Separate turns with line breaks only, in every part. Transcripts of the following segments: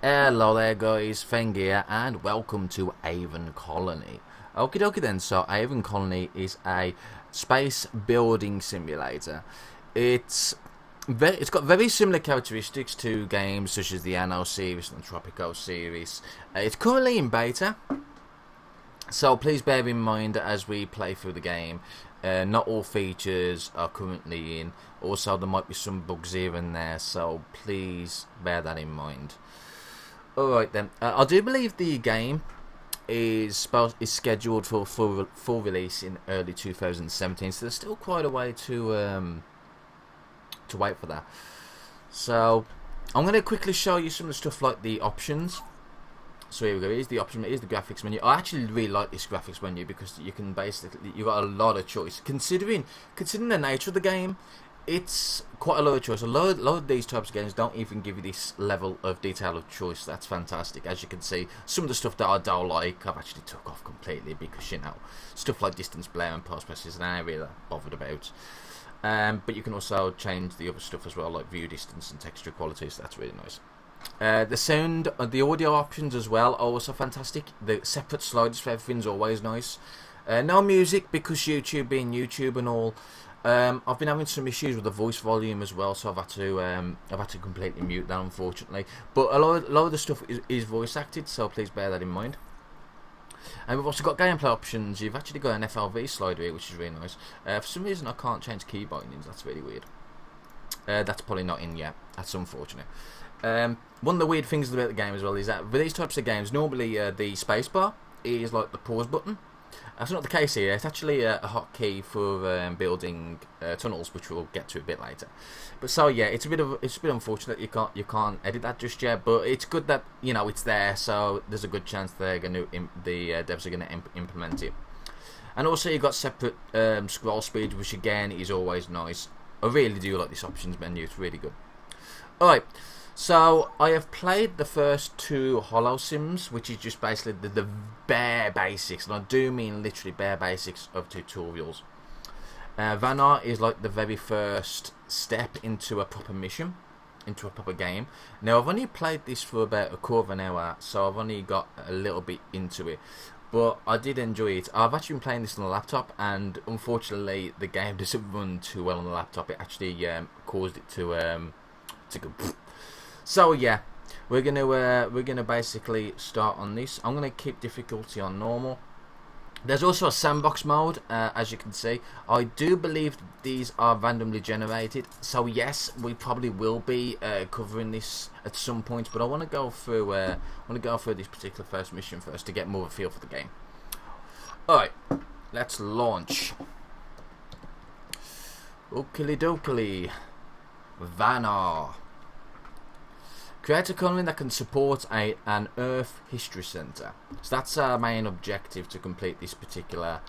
Hello there guys, Feng here and welcome to Aven Colony. Okie dokie then, so Aven Colony is a space building simulator. It's got very similar characteristics to games such as the Anno series and the Tropico series. It's currently in beta, so please bear in mind as we play through the game. Not all features are currently in. Also, there might be some bugs here and there, so please bear that in mind. Alright then, I do believe the game is scheduled for full release in early 2017, so there's still quite a way to wait for that. So I'm going to quickly show you some of the stuff like the options. So here we go, here's the option, here's the graphics menu. I actually really like this graphics menu because you can basically, you've got a lot of choice. Considering the nature of the game, it's quite a lot of choice. A lot of these types of games don't even give you this level of detail of choice. That's fantastic. As you can see, some of the stuff that I don't like, I've actually took off completely because, you know, stuff like distance blare and post press is an area that I'm bothered about. But you can also change the other stuff as well, like view distance and texture quality, so that's really nice. The sound, the audio options as well are also fantastic. The separate sliders for everything's always nice. No music because YouTube being YouTube and all. I've been having some issues with the voice volume as well, so I've had to completely mute that, unfortunately. But a lot of the stuff is voice acted, so please bear that in mind. And we've also got gameplay options. You've actually got an FLV slider here, which is really nice. For some reason, I can't change key bindings. That's really weird. That's probably not in yet. That's unfortunate. One of the weird things about the game as well is that for these types of games, normally the spacebar is like the pause button. That's not the case here. It's actually a hotkey for building tunnels, which we'll get to a bit later. But so yeah, it's a bit unfortunate you can't edit that just yet. But it's good that, you know, it's there. So there's a good chance the devs are going to implement it. And also you've got separate scroll speed, which again is always nice. I really do like this options menu. It's really good. All right. So, I have played the first two Hollow Sims, which is just basically the bare basics, and I do mean literally bare basics of tutorials. Vanaar is like the very first step into a proper mission, into a proper game. Now, I've only played this for about a quarter of an hour, so I've only got a little bit into it. But I did enjoy it. I've actually been playing this on the laptop, and unfortunately, the game doesn't run too well on the laptop. It actually caused it to go. So yeah, we're gonna basically start on this. I'm gonna keep difficulty on normal. There's also a sandbox mode, as you can see. I do believe these are randomly generated. So yes, we probably will be covering this at some point. But I want to go through this particular first mission first to get more of a feel for the game. All right, let's launch. Oakley dokley, Vanaar. Create a colony that can support an Earth History Center. So that's our main objective to complete this particular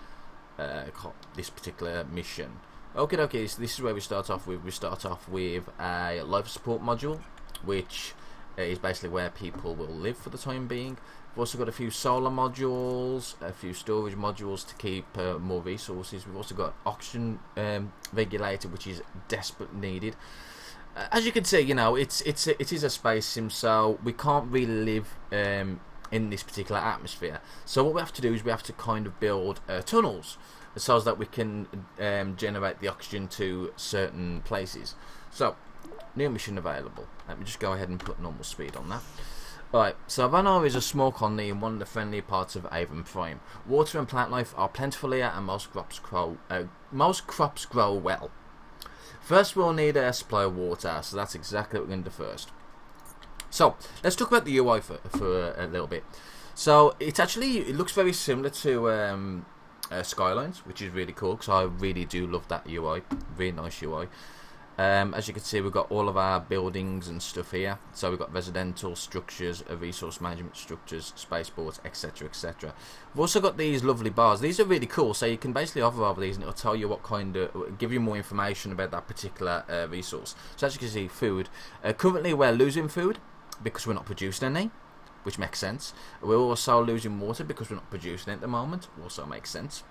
mission. Okay, so this is where we start off with. We start off with a life support module, which is basically where people will live for the time being. We've also got a few solar modules, a few storage modules to keep more resources. We've also got oxygen regulator, which is desperately needed. As you can see, you know, it is a space sim, so we can't really live in this particular atmosphere. So what we have to do is we have to kind of build tunnels so that we can generate the oxygen to certain places. So, new mission available. Let me just go ahead and put normal speed on that. Alright, so Vanaar is a small colony in one of the friendly parts of Aven Prime. Water and plant life are plentiful here, and most crops grow well. First, we'll need a supply of water, so that's exactly what we're going to do first. So, let's talk about the UI for a little bit. So, it looks very similar to Skylines, which is really cool, because I really do love that UI. Really nice UI. As you can see, we've got all of our buildings and stuff here. So we've got residential structures, resource management structures, spaceports, etc, etc. We've also got these lovely bars. These are really cool, so you can basically hover over these and it'll tell you what kind of, give you more information about that particular resource. So as you can see, food. Currently we're losing food because we're not producing any, which makes sense. We're also losing water because we're not producing it at the moment, also makes sense.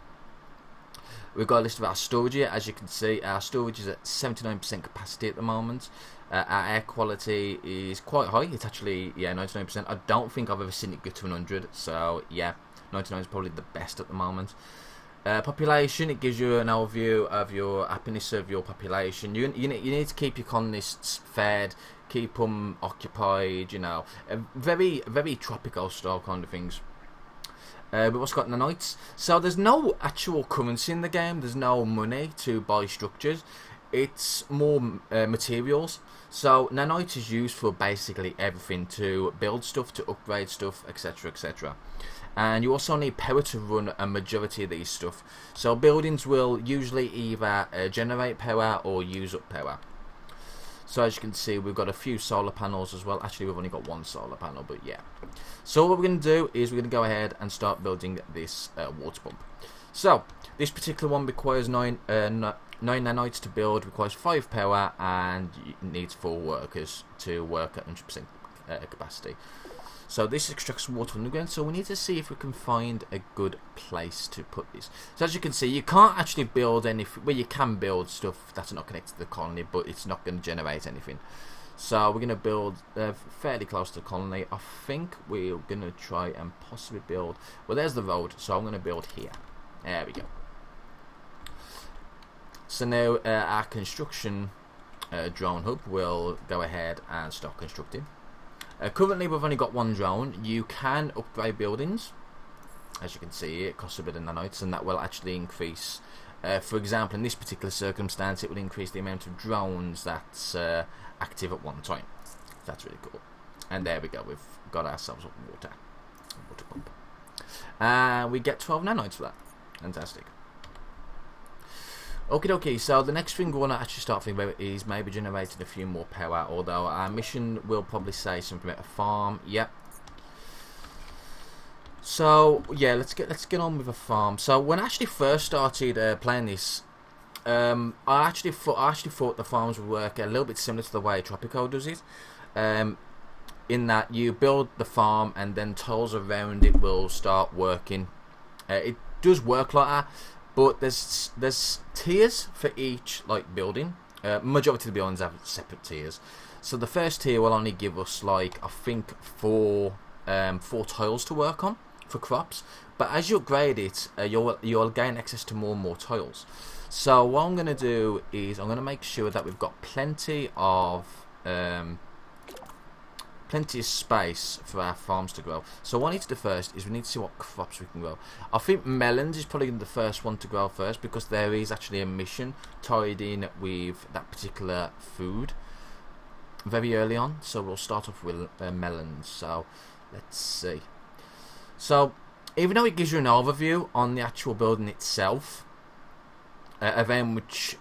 We've got a list of our storage here. As you can see, our storage is at 79% capacity at the moment. Our air quality is quite high. It's actually, yeah, 99%. I don't think I've ever seen it get to 100. So, yeah, 99 is probably the best at the moment. Population, it gives you an overview of your happiness of your population. You need to keep your colonists fed, keep them occupied, you know. Very, very tropical style kind of things. But what's got nanites? So there's no actual currency in the game. There's no money to buy structures. It's more materials. So nanite is used for basically everything, to build stuff, to upgrade stuff, etc, etc. And you also need power to run a majority of these stuff. So buildings will usually either generate power or use up power. So as you can see, we've got a few solar panels as well. Actually, we've only got one solar panel, but yeah. So what we're going to do is we're going to go ahead and start building this water pump. So this particular one requires 9 nanites to build, requires 5 power, and it needs 4 workers to work at 100% capacity. So this extracts water from the ground, so we need to see if we can find a good place to put this. So as you can see, you can't actually build anything. Well, you can build stuff that's not connected to the colony, but it's not going to generate anything. So we're going to build fairly close to the colony. I think we're going to try and possibly build... Well, there's the road, so I'm going to build here. There we go. So now our construction drone hub will go ahead and start constructing. Currently we've only got 1 drone. You can upgrade buildings. As you can see, it costs a bit of nanites, and that will actually increase. For example, in this particular circumstance, it will increase the amount of drones that's active at one time. That's really cool. And there we go. We've got ourselves a water pump. We get 12 nanites for that. Fantastic. Okay, so the next thing we want to actually start thinking about is maybe generating a few more power, although our mission will probably say something about a farm. Yep. So yeah, let's get on with a farm. So when I actually first started playing this, I actually thought the farms would work a little bit similar to the way Tropico does it, in that you build the farm and then tiles around it will start working. It does work like that. But there's tiers for each building. Majority of the buildings have separate tiers. So the first tier will only give us I think 4 tiles to work on for crops. But as you upgrade it, you'll gain access to more and more tiles. So what I'm going to do is I'm going to make sure that we've got plenty of space for our farms to grow. So what I need to do first is we need to see what crops we can grow. I think melons is probably the first one to grow first, because there is actually a mission tied in with that particular food very early on. So we'll start off with melons. So let's see. So even though it gives you an overview on the actual building itself, of how much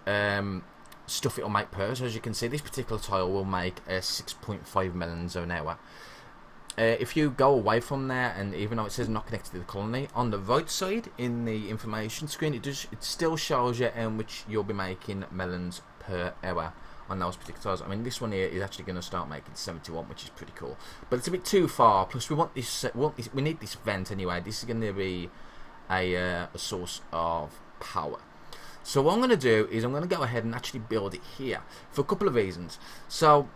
stuff it will make per. So as you can see, this particular tile will make 6.5 melons an hour. If you go away from there, and even though it says not connected to the colony, on the right side in the information screen, it still shows you how much you'll be making melons per hour on those particular tiles. I mean, this one here is actually going to start making 71, which is pretty cool. But it's a bit too far. Plus, we need this vent anyway. This is going to be a source of power. So what I'm going to do is I'm going to go ahead and actually build it here for a couple of reasons. So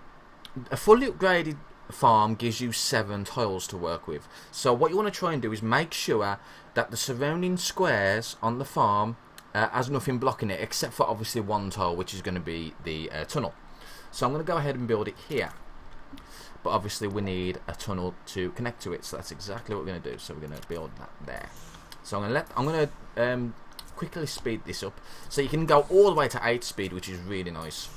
a fully upgraded farm gives you 7 tiles to work with. So what you want to try and do is make sure that the surrounding squares on the farm has nothing blocking it, except for obviously 1 tile, which is going to be the tunnel. So I'm going to go ahead and build it here. But obviously we need a tunnel to connect to it, so that's exactly what we're going to do. So we're going to build that there. So I'm going to quickly speed this up, so you can go all the way to 8 speed, which is really nice.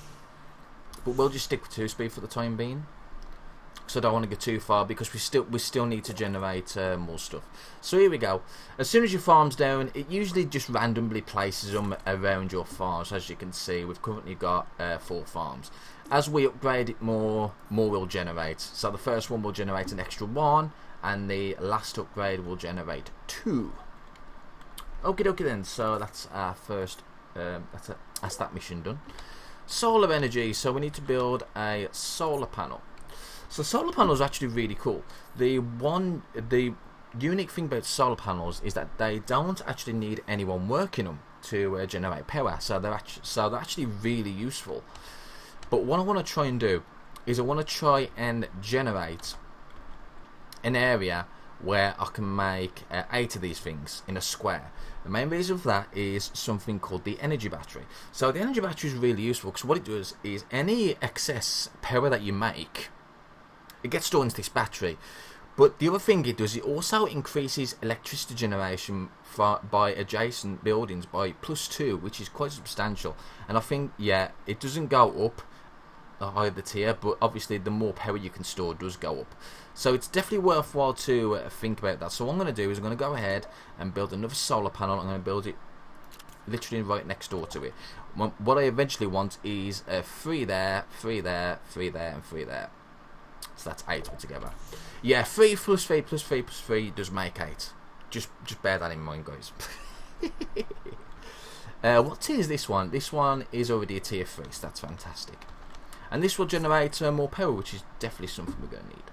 But we'll just stick with 2 speed for the time being. So I don't want to go too far, because we still need to generate more stuff. So here we go. As soon as your farm's down, it usually just randomly places them around your farm. So as you can see, we've currently got 4 farms. As we upgrade it more will generate. So the first one will generate an extra 1, and the last upgrade will generate 2. Okie dokie then, so that's our first, that's that mission done. Solar energy, so we need to build a solar panel. So solar panels are actually really cool. The unique thing about solar panels is that they don't actually need anyone working them. to generate power. So they're actually really useful. But what I want to try and do is I want to try and generate an area where I can make 8 of these things in a square. The main reason for that is something called the energy battery. So the energy battery is really useful because what it does is any excess power that you make, it gets stored into this battery. But the other thing it does, it also increases electricity generation by adjacent buildings by +2, which is quite substantial. And I think, yeah, it doesn't go up the higher the tier, but obviously the more power you can store does go up. So it's definitely worthwhile to think about that. So what I'm going to do is I'm going to go ahead and build another solar panel. I'm going to build it literally right next door to it. What I eventually want is 3 there, 3 there, 3 there, and 3 there. So that's 8 altogether. Yeah, 3 plus 3 plus 3 plus 3 does make 8. Just bear that in mind, guys. What tier is this one? This one is already a tier 3, so that's fantastic. And this will generate more power, which is definitely something we're going to need.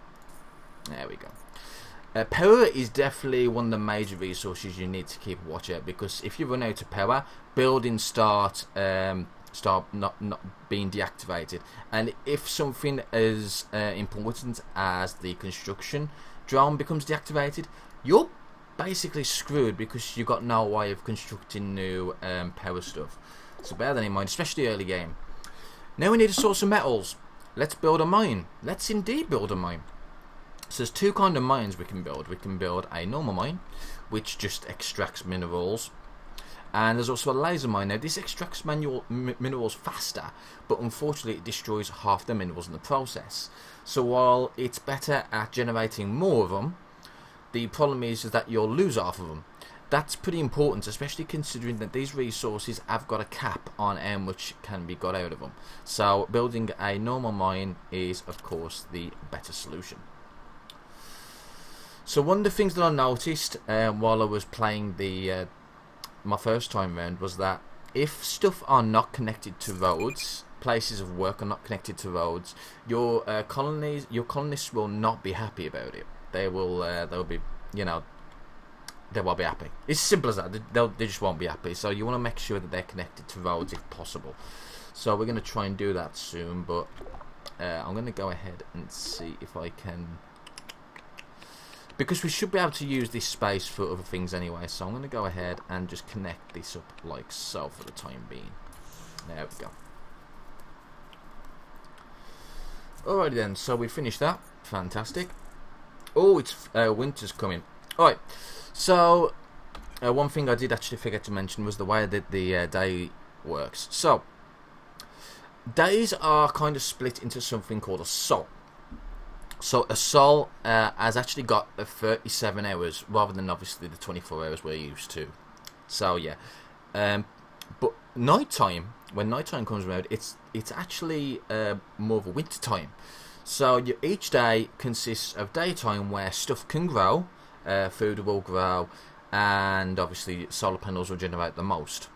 There we go. Power is definitely one of the major resources you need to keep a watch out, because if you run out of power, buildings start not being deactivated. And if something as important as the construction drone becomes deactivated, you're basically screwed because you've got no way of constructing new power stuff. So bear that in mind, especially early game. Now we need a source of metals. Let's build a mine. Let's indeed build a mine. So there's 2 kind of mines we can build. We can build a normal mine, which just extracts minerals. And there's also a laser mine. Now this extracts minerals faster, but unfortunately it destroys half the minerals in the process. So while it's better at generating more of them, the problem is that you'll lose half of them. That's pretty important, especially considering that these resources have got a cap on how much can be got out of them. So building a normal mine is, of course, the better solution. So one of the things that I noticed while I was playing my first time round was that if stuff are not connected to roads, places of work are not connected to roads, your colonists will not be happy about it. They'll be, you know, they won't be happy. It's as simple as that. They just won't be happy. So you want to make sure that they're connected to roads if possible. So we're going to try and do that soon, but I'm going to go ahead and see if I can, because we should be able to use this space for other things anyway. So I'm going to go ahead and just connect this up like so for the time being. There we go. Alrighty then, so we finished that. Fantastic. Oh, it's winter's coming. Alright, so one thing I did actually forget to mention was the way that the day works. So days are kind of split into something called a sol. So a sol has actually got 37 hours rather than obviously the 24 hours we're used to. So yeah, but nighttime, when nighttime comes around, it's actually more of a winter time. So each day consists of daytime where stuff can grow, food will grow, and obviously solar panels will generate the most.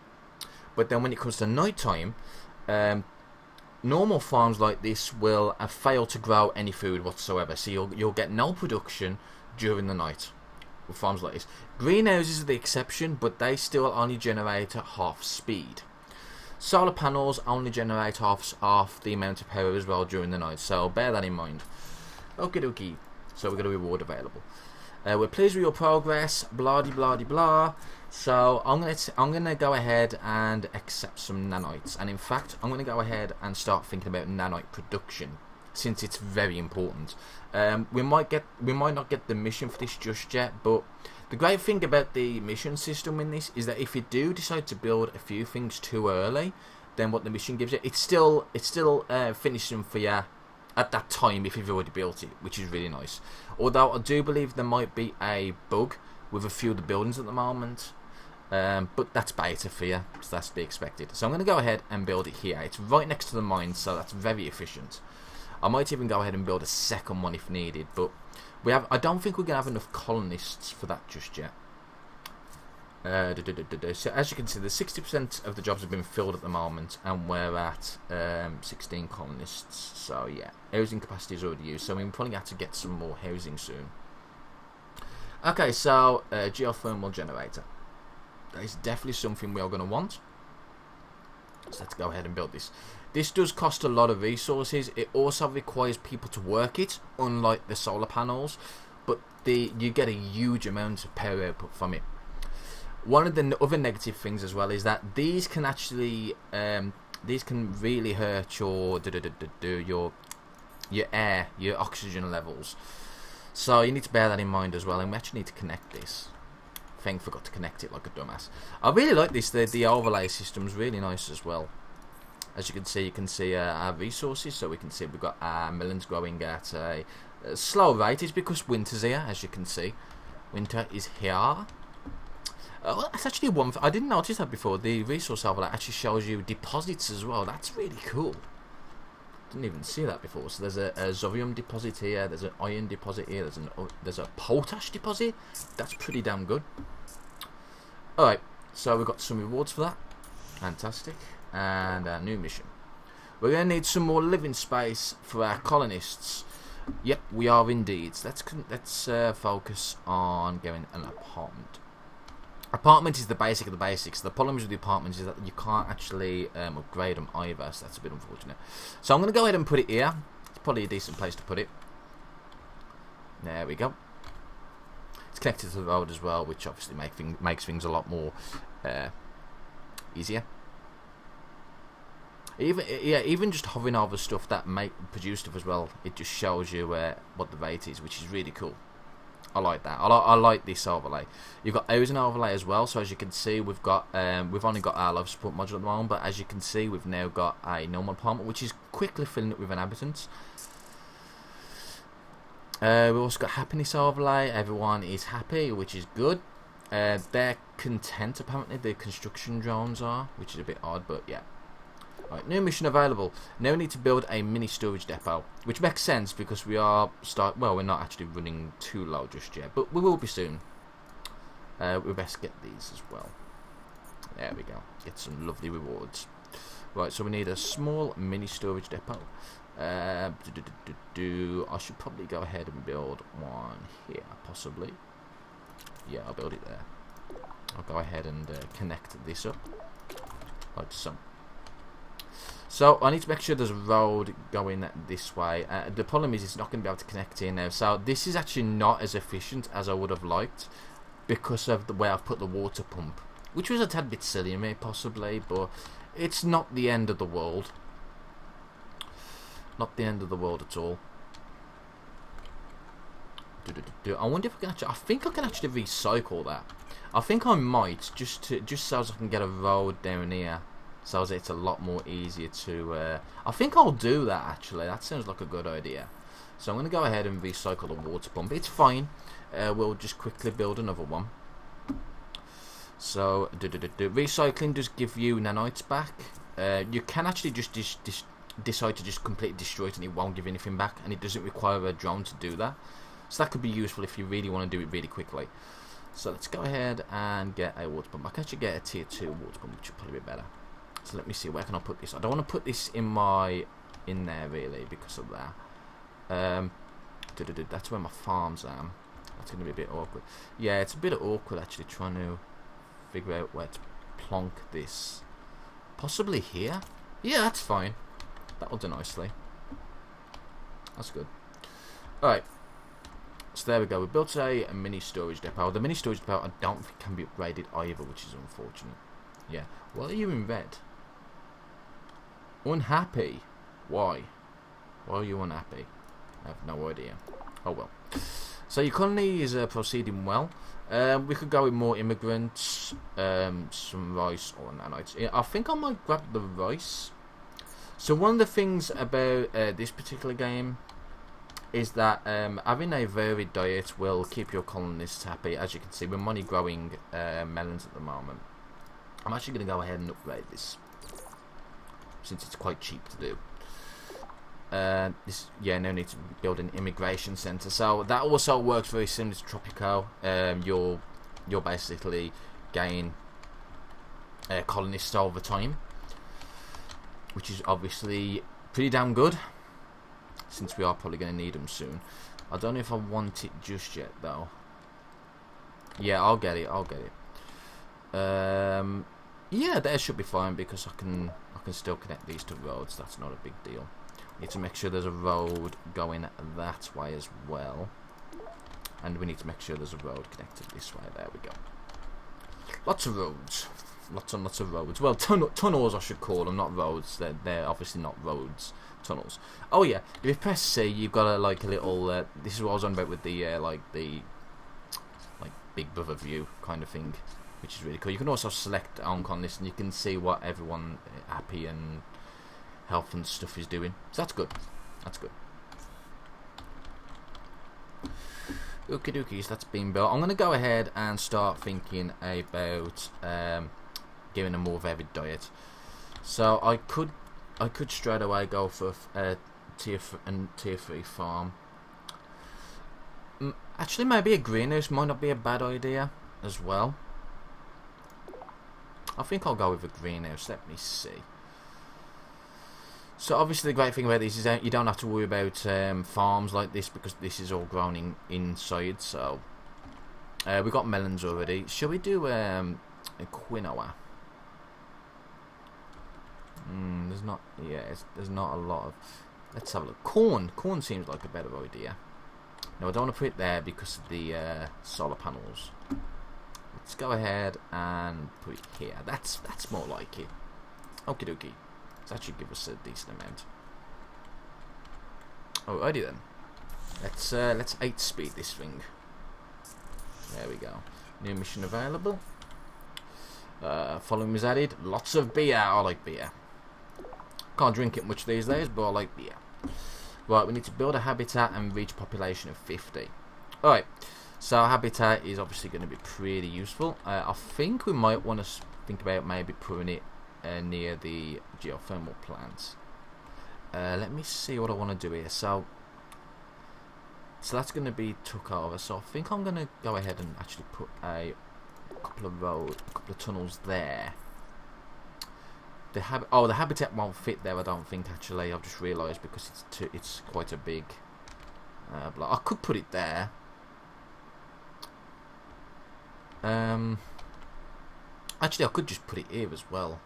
But then when it comes to nighttime, normal farms like this will fail to grow any food whatsoever. So you'll get no production during the night with farms like this. Greenhouses are the exception, but they still only generate at half speed. Solar panels only generate half the amount of power as well during the night, so bear that in mind. Okie dokie. So we've got a reward available. We're pleased with your progress, blah de blah de blah. So I'm gonna go ahead and accept some nanites, and in fact I'm gonna go ahead and start thinking about nanite production, since it's very important. We might not get the mission for this just yet, but the great thing about the mission system in this is that if you do decide to build a few things too early, then what the mission gives you, it's still finishing for you at that time if you've already built it, which is really nice. Although I do believe there might be a bug with a few of the buildings at the moment, but that's beta for you, so that's to be expected. So I'm going to go ahead and build it here. It's right next to the mine, so that's very efficient. I might even go ahead and build a second one if needed, but I don't think we're going to have enough colonists for that just yet. So as you can see, the 60% of the jobs have been filled at the moment, and we're at 16 colonists. So yeah, housing capacity is already used, so we're probably have to get some more housing soon. Okay, so geothermal generator. That is definitely something we are going to want. So let's go ahead and build this. This does cost a lot of resources. It also requires people to work it, unlike the solar panels. But you get a huge amount of power output from it. One of the other negative things as well is that these can actually these can really hurt your air, your oxygen levels. So you need to bear that in mind as well. And we actually need to connect this. Feng forgot to connect it like a dumbass. I really like this. The overlay system's really nice as well. As you can see our resources. So we can see we've got our melons growing at a slow rate. It's because winter's here, as you can see. Winter is here. Well, that's actually one I didn't notice that before. The resource overlay actually shows you deposits as well. That's really cool. Didn't even see that before. So there's a zorium deposit here. There's an iron deposit here. There's a potash deposit. That's pretty damn good. All right. So we've got some rewards for that. Fantastic. And our new mission. We're going to need some more living space for our colonists. Yep, we are indeed. So let's focus on getting an apartment. Apartment is the basic of the basics. The problem with the apartments is that you can't actually upgrade them either, so that's a bit unfortunate. So I'm going to go ahead and put it here. It's probably a decent place to put it. There we go. It's connected to the road as well, which obviously makes things a lot more easier. Even just hovering over stuff that produce stuff as well, it just shows you what the rate is, which is really cool. I like that. I like this overlay. You've got housing overlay as well. So as you can see, we've only got our life support module at the moment, but as you can see, we've now got a normal apartment, which is quickly filling up with inhabitants. We've also got happiness overlay. Everyone is happy, which is good. They're content apparently. The construction drones are, which is a bit odd, but yeah. Right, new mission available. Now we need to build a mini storage depot, which makes sense because we are we're not actually running too low just yet, but we will be soon. We best get these as well. There we go. Get some lovely rewards. Right, so we need a small mini storage depot. I should probably go ahead and build one here, possibly. Yeah, I'll build it there. I'll go ahead and connect this up like so. So I need to make sure there's a road going this way. The problem is it's not going to be able to connect in now. So this is actually not as efficient as I would have liked because of the way I've put the water pump, which was a tad bit silly of me possibly, but it's not the end of the world. Not the end of the world at all. I wonder if I can actually. I think I can actually recycle that. I think I might just so as I can get a road down here. So it's a lot more easier to... I think I'll do that, actually. That sounds like a good idea. So I'm going to go ahead and recycle the water pump. It's fine. We'll just quickly build another one. So, recycling does give you nanites back. You can actually just decide to just completely destroy it and it won't give anything back. And it doesn't require a drone to do that. So that could be useful if you really want to do it really quickly. So let's go ahead and get a water pump. I can actually get a tier 2 water pump, which will probably be better. So let me see, where can I put this? I don't want to put this in there really because of that. That's where my farms are. That's going to be a bit awkward. Yeah, it's a bit awkward actually trying to figure out where to plonk this. Possibly here? Yeah, that's fine. That'll do nicely. That's good. Alright. So there we go. We built a mini storage depot. The mini storage depot I don't think can be upgraded either, which is unfortunate. Yeah. Why are you in red? Unhappy? Why? Why are you unhappy? I have no idea. Oh well. So your colony is proceeding well. We could go with more immigrants, some rice or nanites. I think I might grab the rice. So one of the things about this particular game is that having a varied diet will keep your colonists happy. As you can see, we're money growing melons at the moment. I'm actually going to go ahead and upgrade this since it's quite cheap to do. No need to build an immigration centre. So that also works very similar to Tropico. You'll basically gain colonists over time, which is obviously pretty damn good, since we are probably going to need them soon. I don't know if I want it just yet though. Yeah, I'll get it. Yeah, there should be fine because I can still connect these to roads. That's not a big deal. Need to make sure there's a road going that way as well, and we need to make sure there's a road connected this way. There we go. Lots of roads, lots and lots of roads. Well, tunnels I should call them, not roads. They're obviously not roads. Tunnels. Oh yeah, if you press C, you've got a little. This is what I was on about with the Big Brother view kind of thing, which is really cool. You can also select on this, and you can see what everyone happy and health and stuff is doing. So that's good. That's good. Okie dokies, that's been built. I'm going to go ahead and start thinking about giving a more varied diet. So I could straight away go for a tier 3 farm. Actually, maybe a greenhouse might not be a bad idea as well. I think I'll go with a greenhouse. Let me see. So obviously the great thing about this is that you don't have to worry about farms like this because this is all grown inside. So we got melons already. Shall we do a quinoa? There's not a lot of. Let's have a look. Corn seems like a better idea. No, I don't want to put it there because of the solar panels. Let's go ahead and put it here. That's more like it. Okie dokie. That should give us a decent amount. Alrighty then. Let's 8 speed this thing. There we go. New mission available. Following is added. Lots of beer. I like beer. Can't drink it much these days, but I like beer. Right, we need to build a habitat and reach population of 50. Alright, so our habitat is obviously going to be pretty useful. I think we might want to think about maybe putting it near the geothermal plants. Let me see what I want to do here. So that's going to be took over. So I think I'm going to go ahead and actually put a couple of tunnels there. The habitat won't fit there, I don't think, actually. I've just realised because it's quite a big block. I could put it there. Actually, I could just put it here as well.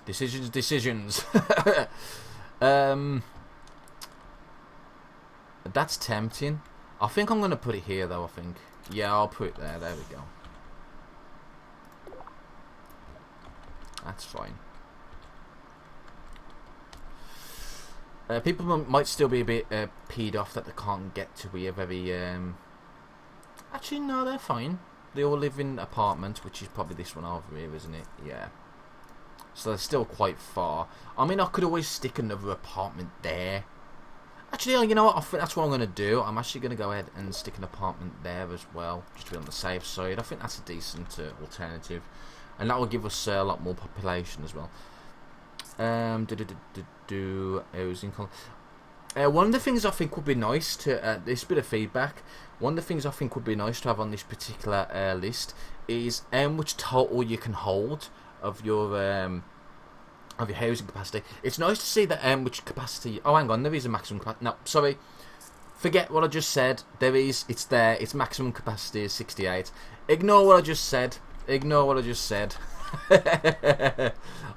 Decisions. That's tempting. I think I'm going to put it here, though, I think. Yeah, I'll put it there. There we go. That's fine. People might still be a bit peed off that they can't get to here very... Actually, no, they're fine. They all live in apartments, which is probably this one over here, isn't it? Yeah. So they're still quite far. I mean, I could always stick another apartment there. Actually, you know what? I think that's what I'm going to do. I'm actually going to go ahead and stick an apartment there as well, just to be on the safe side. I think that's a decent alternative. And that will give us a lot more population as well. One of the things I think would be nice to this bit of feedback. One of the things I think would be nice to have on this particular list is how much total you can hold of your housing capacity. It's nice to see that which capacity. Oh, hang on, there is a maximum. No, sorry. Forget what I just said. There is. It's there. Its maximum capacity is 68. Ignore what I just said. Ignore what I just said.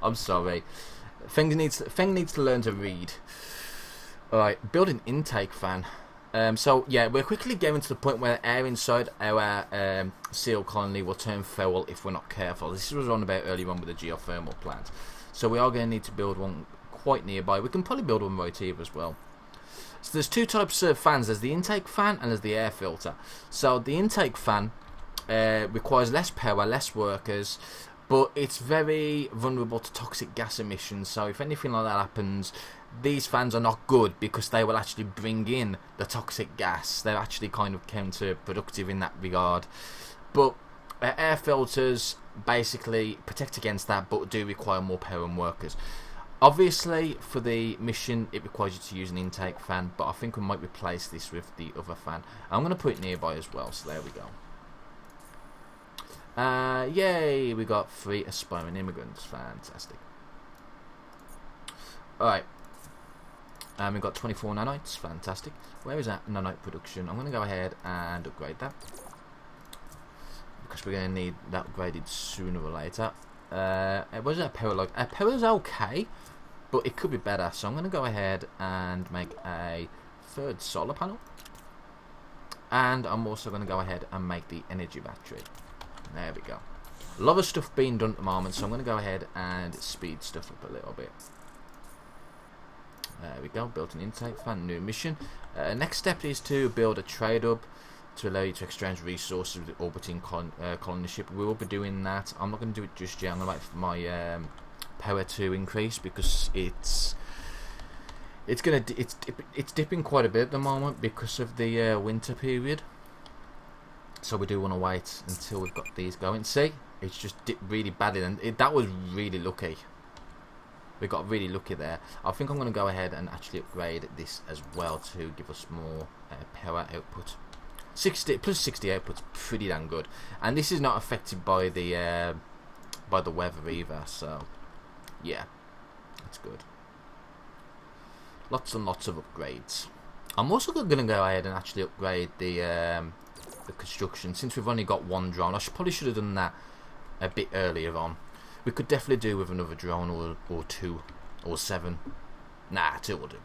I'm sorry. Feng needs to learn to read. Alright, build an intake fan. So yeah, we're quickly getting to the point where air inside our seal colony will turn foul if we're not careful. This was on about earlier on with the geothermal plant. So we are going to need to build one quite nearby. We can probably build one right here as well. So there's two types of fans. There's the intake fan and there's the air filter. So the intake fan requires less power, less workers, but it's very vulnerable to toxic gas emissions. So if anything like that happens, these fans are not good because they will actually bring in the toxic gas. They're actually kind of counterproductive in that regard. But air filters basically protect against that, but do require more power and workers. Obviously, for the mission, it requires you to use an intake fan, but I think we might replace this with the other fan. I'm going to put it nearby as well, so there we go. Yay, we got 3 aspiring immigrants. Fantastic. Alright. We've got 24 nanites, fantastic. Where is that nanite production? I'm going to go ahead and upgrade that, because we're going to need that upgraded sooner or later. Was it a power log? A power's okay, but it could be better. So I'm going to go ahead and make a third solar panel. And I'm also going to go ahead and make the energy battery. There we go. A lot of stuff being done at the moment, so I'm going to go ahead and speed stuff up a little bit. There we go, built an intake fan, new mission. Next step is to build a trade hub to allow you to exchange resources with the orbiting colony ship. We will be doing that. I'm not going to do it just yet. I'm going to wait for my power to increase, because it's dipping quite a bit at the moment because of the winter period. So we do want to wait until we've got these going. See, it's just dipped really badly, and that was really lucky. We got really lucky there. I think I'm going to go ahead and actually upgrade this as well to give us more power output. 60 plus 60 output's pretty damn good, and this is not affected by the weather either. So yeah, that's good. Lots and lots of upgrades. I'm also going to go ahead and actually upgrade the construction, since we've only got one drone. Probably should have done that a bit earlier on. We could definitely do with another drone, or 2 or 7. Nah, 2 will do.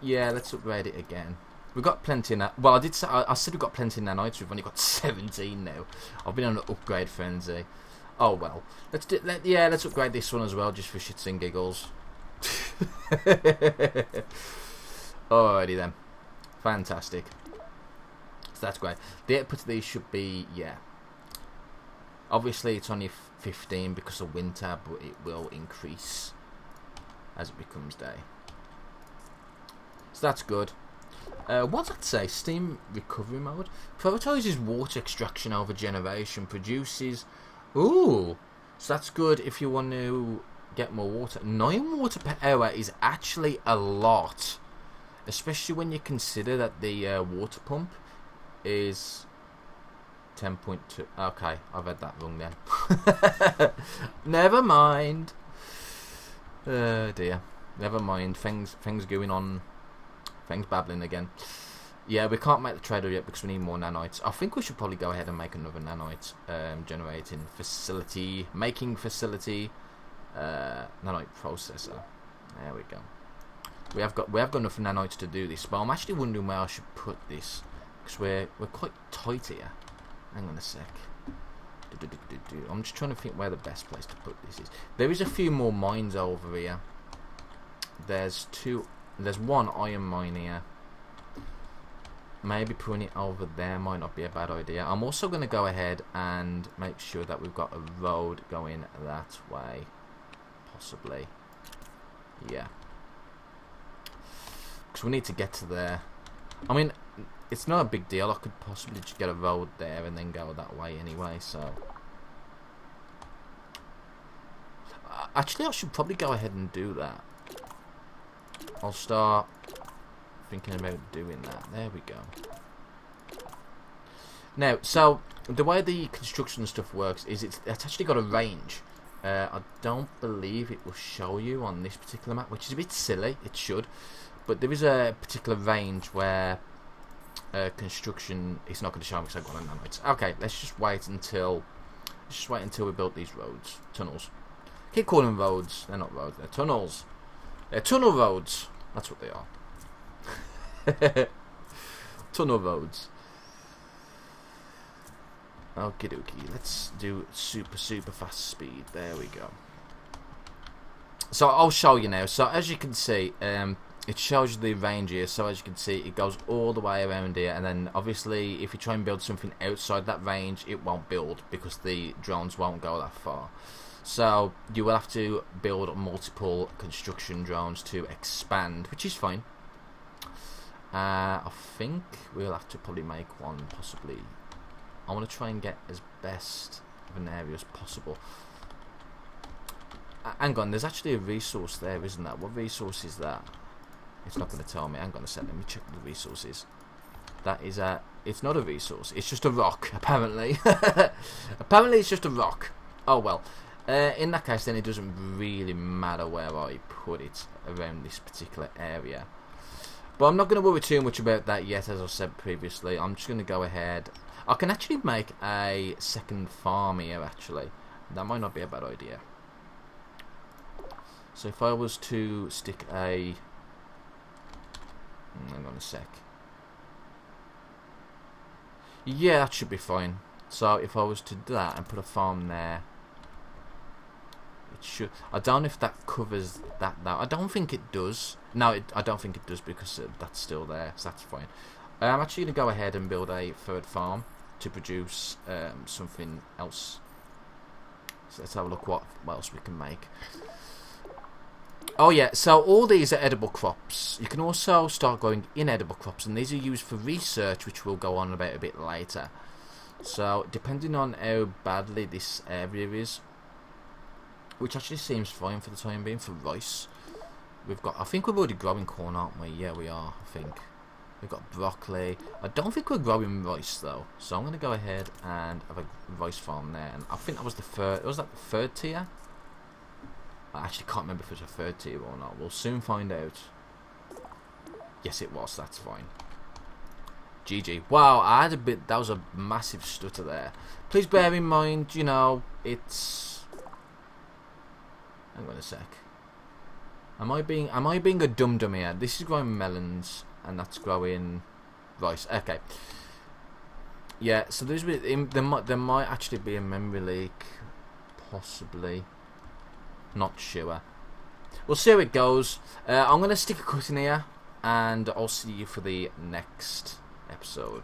Yeah, let's upgrade it again. We've got plenty of well, I said we've got plenty of nanites. We've only got 17 now. I've been on an upgrade frenzy. Oh well, let's upgrade this one as well, just for shits and giggles. Alrighty then, fantastic. So that's great. The output of these should be, yeah. Obviously, it's only 15 because of winter, but it will increase as it becomes day. So that's good. What's that say? Steam recovery mode prioritizes water extraction over generation. Produces. Ooh, so that's good if you want to get more water. 9 water per hour is actually a lot, especially when you consider that the water pump is 10.2. Okay, I've had that wrong then. Never mind. Dear. Never mind. Feng's going on. Feng's babbling again. Yeah, we can't make the trader yet because we need more nanites. I think we should probably go ahead and make another nanite generating facility, nanite processor. There we go. We have got enough nanites to do this, but I'm actually wondering where I should put this, because we're quite tight here. Hang on a sec. I'm just trying to think where the best place to put this is. There is a few more mines over here. There's one iron mine here. Maybe putting it over there might not be a bad idea. I'm also going to go ahead and make sure that we've got a road going that way. Possibly. Yeah. Because we need to get to there. I mean, it's not a big deal. I could possibly just get a road there and then go that way anyway, so. Actually, I should probably go ahead and do that. I'll start thinking about doing that. There we go. Now, so the way the construction stuff works is it's actually got a range. I don't believe it will show you on this particular map, which is a bit silly. It should, but there is a particular range where construction. It's not going to show me because I've got a nanites. Okay, let's just wait until we build these roads, tunnels. Keep calling them roads. They're not roads. They're tunnels. They're tunnel roads. That's what they are. Tunnel roads. Okie dokie. Let's do super fast speed. There we go. So I'll show you now. So as you can see, it shows you the range here. So as you can see, it goes all the way around here. And then obviously, if you try and build something outside that range, it won't build because the drones won't go that far. So you will have to build multiple construction drones to expand, which is fine. I think we'll have to probably make one, possibly. I want to try and get as best of an area as possible. Hang on, there's actually a resource there, isn't there? What resource is that? It's not going to tell me. Hang on a second, let me check the resources. That is a... It's not a resource, it's just a rock, apparently. Apparently it's just a rock. Oh well. In that case, then it doesn't really matter where I put it around this particular area. But I'm not going to worry too much about that yet, as I said previously. I'm just going to go ahead. I can actually make a second farm here, actually. That might not be a bad idea. So if I was to stick a... Hang on a sec. Yeah, that should be fine. So if I was to do that and put a farm there... It should. I don't know if that covers that now. I don't think it does. No, I don't think it does because that's still there, so that's fine. I'm actually going to go ahead and build a third farm to produce something else. So let's have a look what else we can make. Oh yeah, so all these are edible crops. You can also start growing inedible crops, and these are used for research, which we'll go on about a bit later. So depending on how badly this area is, which actually seems fine for the time being for rice. We've got, I think we're already growing corn, aren't we? Yeah, we are, I think. We've got broccoli. I don't think we're growing rice though. So I'm going to go ahead and have a rice farm there. And I think that was the third, was that the third tier? I actually can't remember if it was a third tier or not. We'll soon find out. Yes, it was, that's fine. GG. Wow, I had a bit, that was a massive stutter there. Please bear in mind, you know, it's... Hang on a sec. Am I being a dum here? This is growing melons and that's growing rice. Okay. Yeah, so there might actually be a memory leak, possibly. Not sure. We'll see how it goes. I'm gonna stick a cut in here, and I'll see you for the next episode.